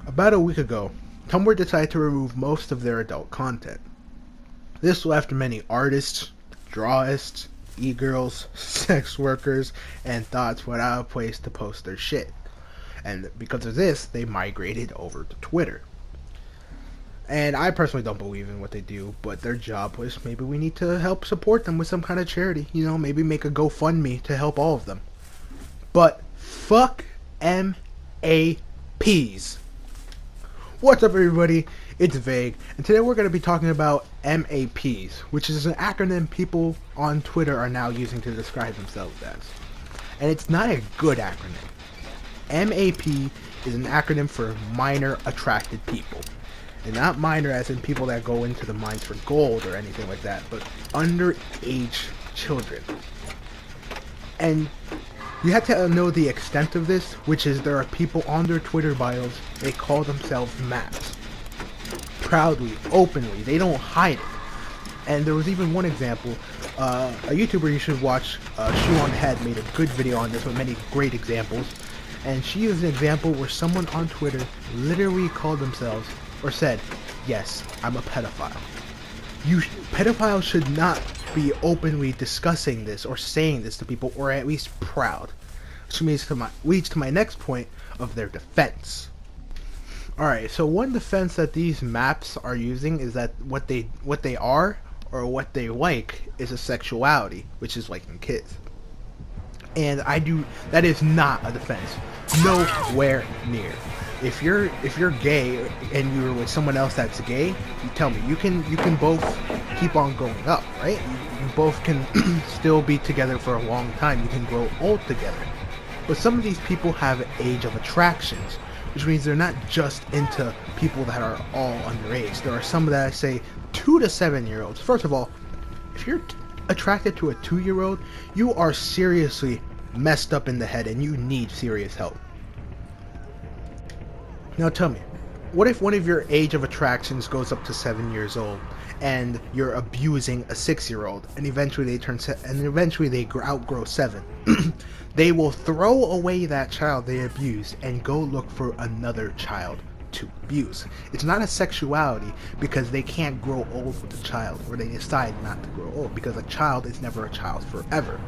About a week ago, Tumblr decided to remove most of their adult content. This left many artists, drawists, e-girls, sex workers, and thoughts without a place to post their shit. And because of this, they migrated over to Twitter. And I personally don't believe in what they do, but their job was maybe we need to help support them with some kind of charity. You know, maybe make a GoFundMe to help all of them. But fuck MAPs. What's up, everybody? It's Vague, and today we're going to be talking about MAPs, which is an acronym people on Twitter are now using to describe themselves as. And it's not a good acronym. MAP is an acronym for minor attracted people. And not minor as in people that go into the mines for gold or anything like that, but underage children. And you have to know the extent of this, which is there are people on their Twitter bios, they call themselves MAPs. Proudly, openly, they don't hide it. And there was even one example, a YouTuber you should watch, Shoe on Head, made a good video on this with many great examples. And she is an example where someone on Twitter literally called themselves, or said, yes, I'm a pedophile. Pedophiles should not be openly discussing this or saying this to people, or at least proud. Which leads to my next point of their defense. Alright, so one defense that these maps are using is that what they are, or what they like, is a sexuality, which is liking kids. And that is not a defense. Nowhere near. If you're gay and you're with someone else that's gay, you tell me, you can both keep on growing up, right? You both can still be together for a long time. You can grow old together. But some of these people have age of attractions, which means they're not just into people that are all underage. There are some that I say 2 to 7 year olds. First of all, if you're attracted to a 2-year-old, you are seriously messed up in the head and you need serious help. Now tell me, what if one of your age of attractions goes up to 7 years old and you're abusing a 6-year-old and eventually they outgrow 7? They will throw away that child they abused and go look for another child to abuse. It's not a sexuality because they can't grow old with the child, or they decide not to grow old, because a child is never a child forever.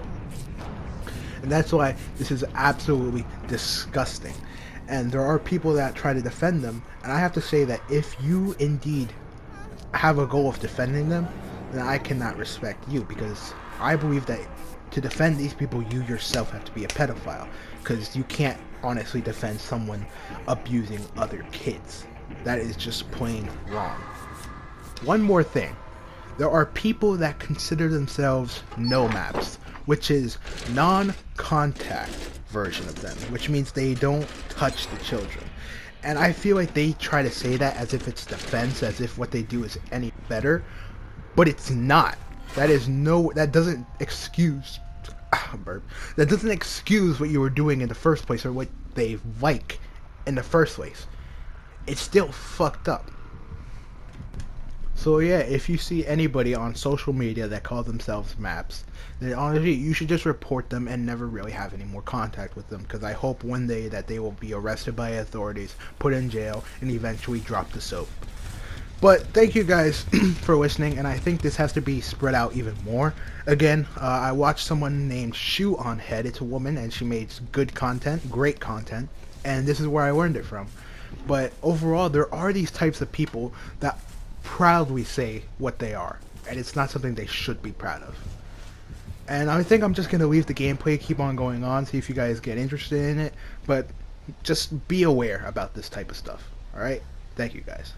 And that's why this is absolutely disgusting. And there are people that try to defend them, and I have to say that if you indeed have a goal of defending them, then I cannot respect you, because I believe that to defend these people, you yourself have to be a pedophile, because you can't honestly defend someone abusing other kids. That is just plain wrong. One more thing. There are people that consider themselves no-maps, which is non-contact version of them, which means they don't touch the children. And I feel like they try to say that as if it's defense, as if what they do is any better, but it's not. That doesn't excuse that doesn't excuse what you were doing in the first place, or what they like in the first place. It's still fucked up. So yeah, if you see anybody on social media that call themselves maps, then honestly, you should just report them and never really have any more contact with them, because I hope one day that they will be arrested by authorities, put in jail, and eventually drop the soap. But thank you guys for listening, and I think this has to be spread out even more. Again, I watched someone named Shoe on Head. It's a woman, and she makes good content, great content, and this is where I learned it from. But overall, there are these types of people that proudly say what they are, and it's not something they should be proud of. And I think I'm just going to leave the gameplay, keep on going on, see if you guys get interested in it, but just be aware about this type of stuff. Alright? Thank you guys.